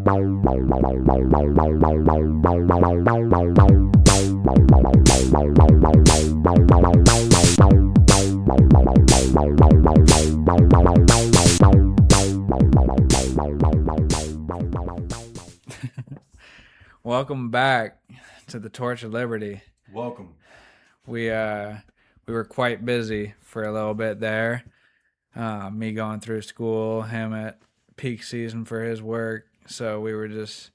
Welcome back to the Torch of Liberty. Welcome. We were quite busy for a little bit there. Me going through school, him at peak season for his work. So we were just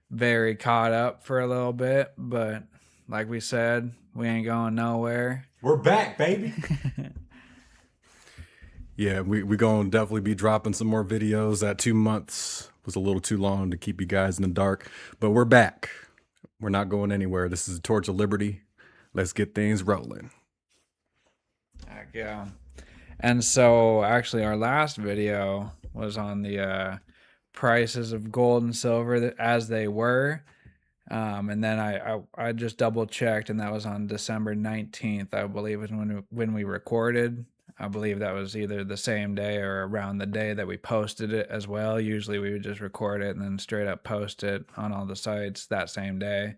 very caught up for a little bit. But like we said, we ain't going nowhere. We're back, baby. Yeah, we gonna definitely be dropping some more videos. That 2 months was a little too long to keep you guys in the dark, but we're back. We're not going anywhere. This is the Torch of Liberty. Let's get things rolling. Heck yeah. And so actually our last video was on the prices of gold and silver as they were. And then I just double checked, and that was on December 19th, I believe, is when we recorded. I believe that was either the same day or around the day that we posted it as well. Usually we would just record it and then straight up post it on all the sites that same day.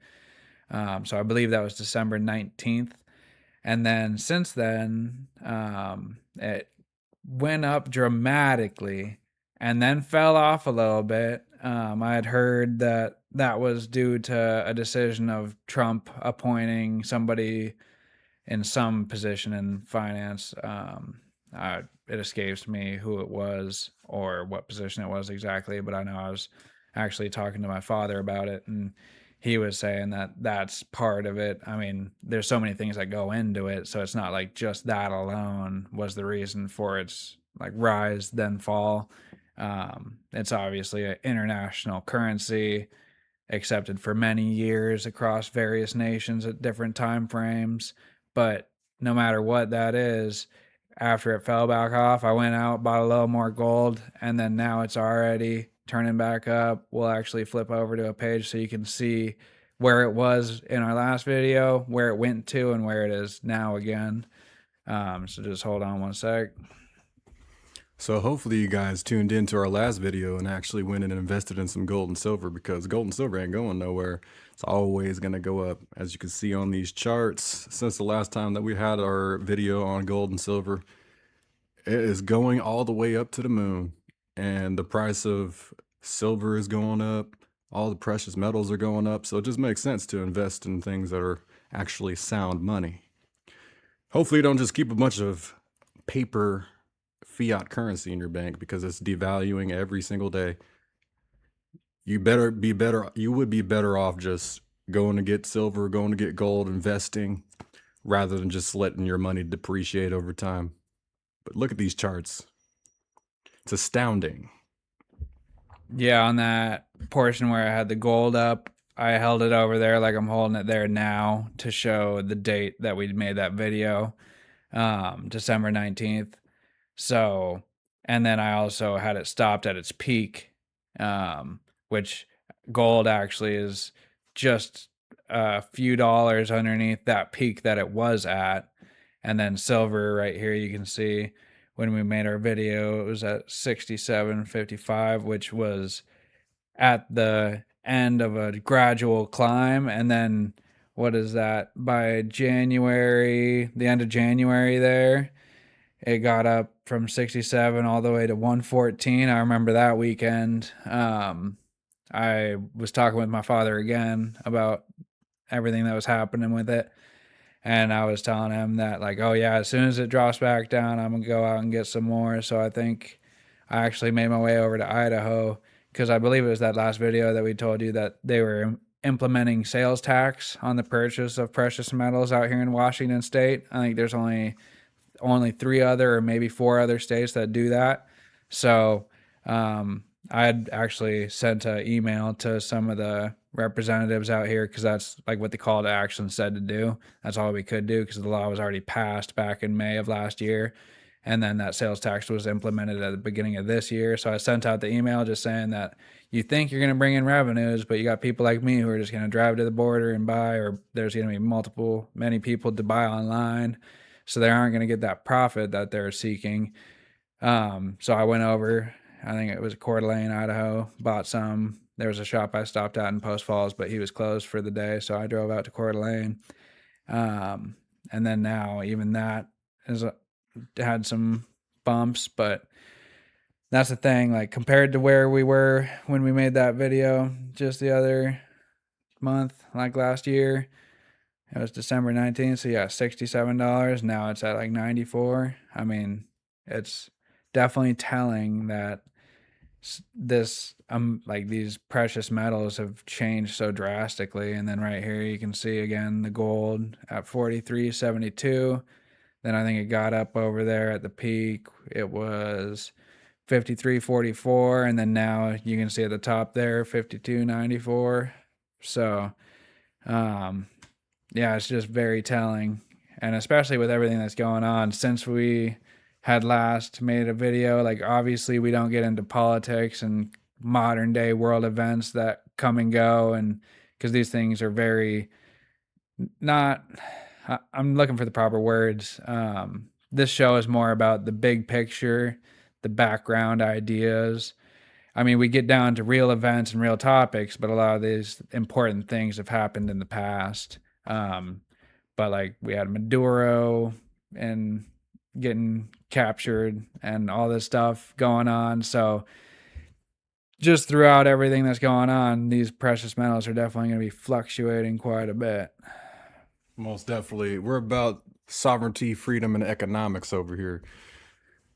So I believe that was December 19th. And then since then, it went up dramatically and then fell off a little bit. I had heard that was due to a decision of Trump appointing somebody in some position in finance. It escapes me who it was or what position it was exactly, but I know I was actually talking to my father about it, and he was saying that that's part of it. I mean, there's so many things that go into it, so it's not like just that alone was the reason for its like rise then fall. It's obviously an international currency accepted for many years across various nations at different time frames. But no matter what that is, after it fell back off, I went out, bought a little more gold, and then now it's already turning back up. We'll actually flip over to a page so you can see where it was in our last video, where it went to, and where it is now again. So just hold on one sec. So hopefully you guys tuned into our last video and actually went and invested in some gold and silver, because gold and silver ain't going nowhere. It's always going to go up. As you can see on these charts, since the last time that we had our video on gold and silver, it is going all the way up to the moon. And the price of silver is going up. All the precious metals are going up. So it just makes sense to invest in things that are actually sound money. Hopefully you don't just keep a bunch of paper fiat currency in your bank, because it's devaluing every single day. You would be better off just going to get silver, going to get gold, investing, rather than just letting your money depreciate over time. But look at these charts. It's astounding. Yeah, on that portion where I had the gold up, I held it over there like I'm holding it there now to show the date that we made that video, December 19th. So, and then I also had it stopped at its peak, which gold actually is just a few dollars underneath that peak that it was at. And then silver right here, you can see when we made our video, it was at 67.55, which was at the end of a gradual climb. And then what is that? By January, the end of January there, it got up from 67 all the way to 114. I remember that weekend. I was talking with my father again about everything that was happening with it. And I was telling him that, like, oh yeah, as soon as it drops back down, I'm going to go out and get some more. So I think I actually made my way over to Idaho, because I believe it was that last video that we told you that they were implementing sales tax on the purchase of precious metals out here in Washington State. I think there's only 3 other or maybe 4 other states that do that. So I had actually sent an email to some of the representatives out here, because that's like what the call to action said to do. That's all we could do, because the law was already passed back in May of last year, and then that sales tax was implemented at the beginning of this year. So I sent out the email just saying that you think you're going to bring in revenues, but you got people like me who are just going to drive to the border and buy, or there's going to be many people to buy online, so they aren't going to get that profit that they're seeking. So I went over I think it was Coeur d'Alene, Idaho. Bought some. There was a shop I stopped at in Post Falls, but he was closed for the day, so I drove out to Coeur d'Alene. Um, and then now even that has had some bumps, but that's the thing. Like compared to where we were when we made that video just the other month, like last year, it was December 19th. So yeah, $67. Now it's at like 94. I mean, it's definitely telling that this like these precious metals have changed so drastically. And then right here you can see again the gold at 43.72. Then I think it got up over there at the peak. It was 53.44, and then now you can see at the top there 52.94. So yeah, it's just very telling. And especially with everything that's going on since we had last made a video, like obviously we don't get into politics and modern day world events that come and go, and because these things are very not, I'm looking for the proper words. This show is more about the big picture, the background ideas. I mean, we get down to real events and real topics, but a lot of these important things have happened in the past. But like we had Maduro and getting captured and all this stuff going on. So just throughout everything that's going on, these precious metals are definitely going to be fluctuating quite a bit. Most definitely. We're about sovereignty, freedom, and economics over here.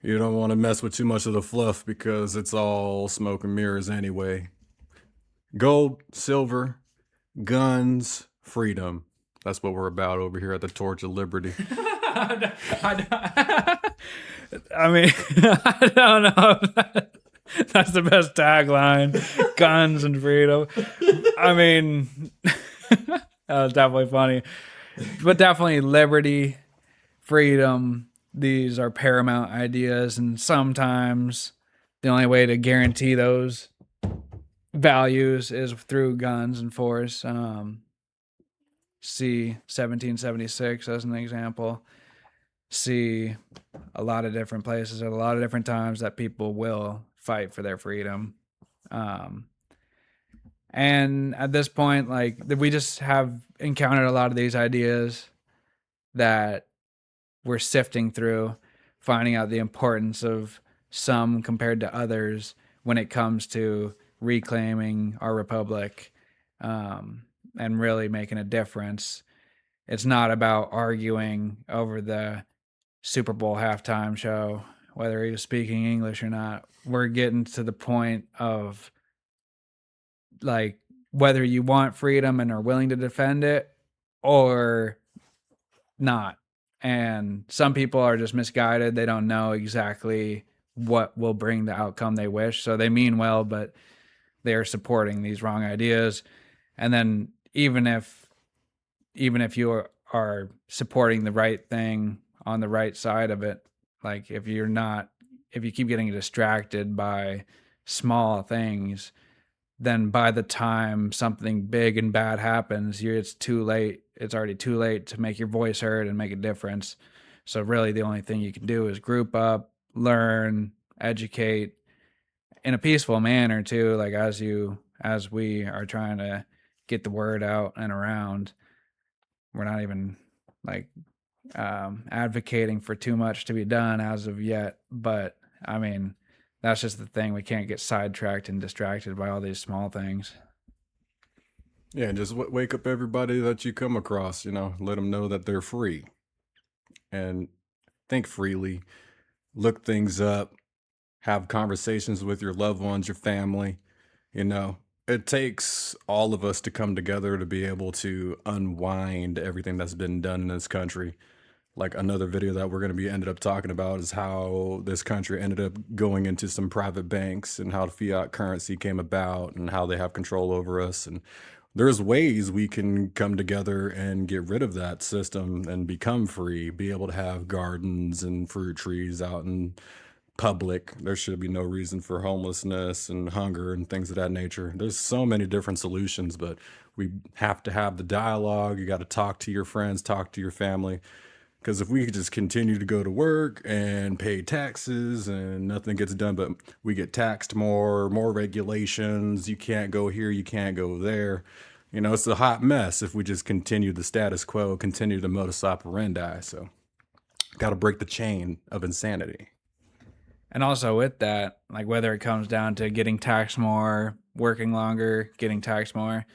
You don't want to mess with too much of the fluff because it's all smoke and mirrors anyway. Gold, silver, guns, freedom. That's what we're about over here at the Torch of Liberty. I mean, I don't know. That's the best tagline. Guns and freedom. I mean, that was definitely funny. But definitely liberty, freedom, these are paramount ideas. And sometimes the only way to guarantee those values is through guns and force. See 1776 as an example. See a lot of different places at a lot of different times that people will fight for their freedom. And at this point, like we just have encountered a lot of these ideas that we're sifting through, finding out the importance of some compared to others when it comes to reclaiming our republic, and really making a difference. It's not about arguing over the Super Bowl halftime show, whether he was speaking English or not. We're getting to the point of like whether you want freedom and are willing to defend it or not. And some people are just misguided. They don't know exactly what will bring the outcome they wish. So they mean well, but they are supporting these wrong ideas. And then even if you are supporting the right thing on the right side of it, like if you keep getting distracted by small things, then by the time something big and bad happens, it's too late. It's already too late to make your voice heard and make a difference. So really the only thing you can do is group up, learn, educate in a peaceful manner too, like as we are trying to get the word out and around. We're not even like advocating for too much to be done as of yet, but I mean, that's just the thing. We can't get sidetracked and distracted by all these small things. Yeah, just wake up everybody that you come across, let them know that they're free and think freely, look things up, have conversations with your loved ones, your family. It takes all of us to come together to be able to unwind everything that's been done in this country. Like another video that we're going to be ended up talking about is how this country ended up going into some private banks and how the fiat currency came about and how they have control over us. And there's ways we can come together and get rid of that system and become free, be able to have gardens and fruit trees out in public. There should be no reason for homelessness and hunger and things of that nature. There's so many different solutions, but we have to have the dialogue. You got to talk to your friends, talk to your family, Because if we could just continue to go to work and pay taxes and nothing gets done, but we get taxed more regulations, you can't go here, you can't go there. You know, it's a hot mess if we just continue the status quo, continue the modus operandi. So, got to break the chain of insanity. And also with that, like whether it comes down to getting taxed more, working longer, getting taxed more,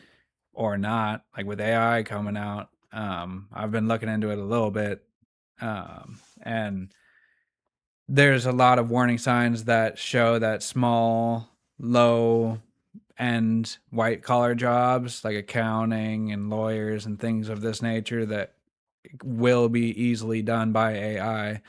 or not, like with AI coming out, I've been looking into it a little bit, and there's a lot of warning signs that show that small, low end white collar jobs like accounting and lawyers and things of this nature that will be easily done by AI.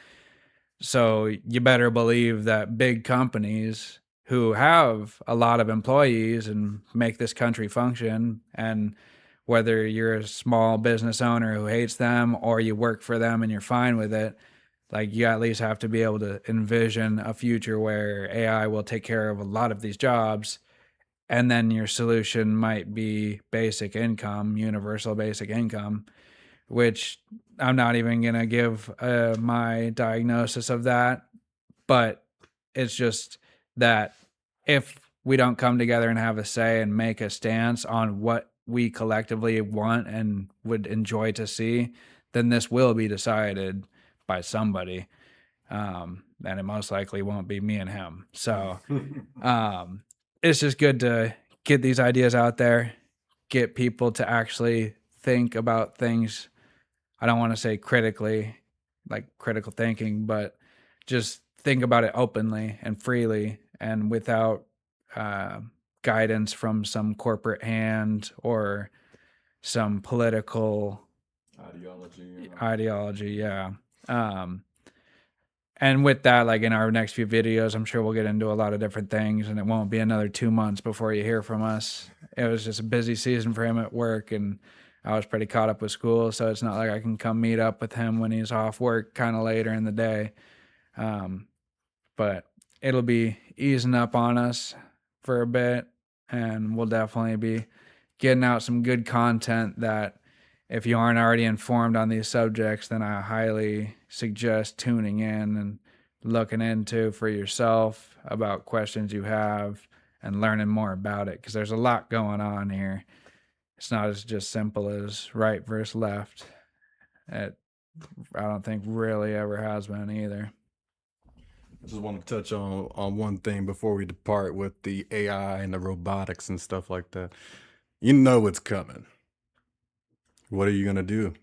So you better believe that big companies who have a lot of employees and make this country function, and whether you're a small business owner who hates them or you work for them and you're fine with it, like you at least have to be able to envision a future where AI will take care of a lot of these jobs, and then your solution might be basic income, universal basic income, which I'm not even going to give my diagnosis of that, but it's just that if we don't come together and have a say and make a stance on what we collectively want and would enjoy to see, then this will be decided by somebody. And it most likely won't be me and him. So it's just good to get these ideas out there, get people to actually think about things. I don't want to say critically, like critical thinking, but just think about it openly and freely and without uh, guidance from some corporate hand or some political ideology. Yeah. Um, and with that, like in our next few videos, I'm sure we'll get into a lot of different things, and it won't be another 2 months before you hear from us. It was just a busy season for him at work, and I was pretty caught up with school, so it's not like I can come meet up with him when he's off work kind of later in the day. Um, but it'll be easing up on us for a bit, and we'll definitely be getting out some good content that if you aren't already informed on these subjects, then I highly suggest tuning in and looking into for yourself about questions you have and learning more about it, because there's a lot going on here. It's not as just simple as right versus left. It, I don't think really ever has been either. I just want to touch on one thing before we depart with the AI and the robotics and stuff like that. You know it's coming. What are you gonna do?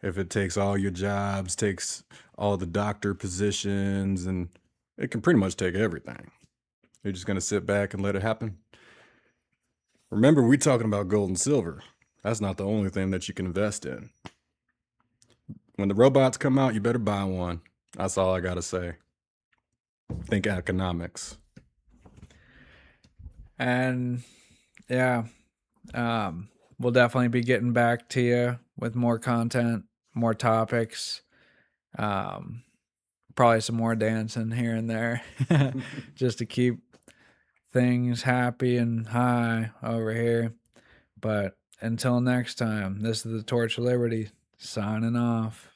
If it takes all your jobs, takes all the doctor positions, and it can pretty much take everything. You're just gonna sit back and let it happen? Remember, we're talking about gold and silver. That's not the only thing that you can invest in. When the robots come out, you better buy one. That's all I gotta say. Think economics. And yeah, we'll definitely be getting back to you with more content, more topics, um, probably some more dancing here and there, just to keep things happy and high over here. But until next time, this is the Torch of Liberty signing off.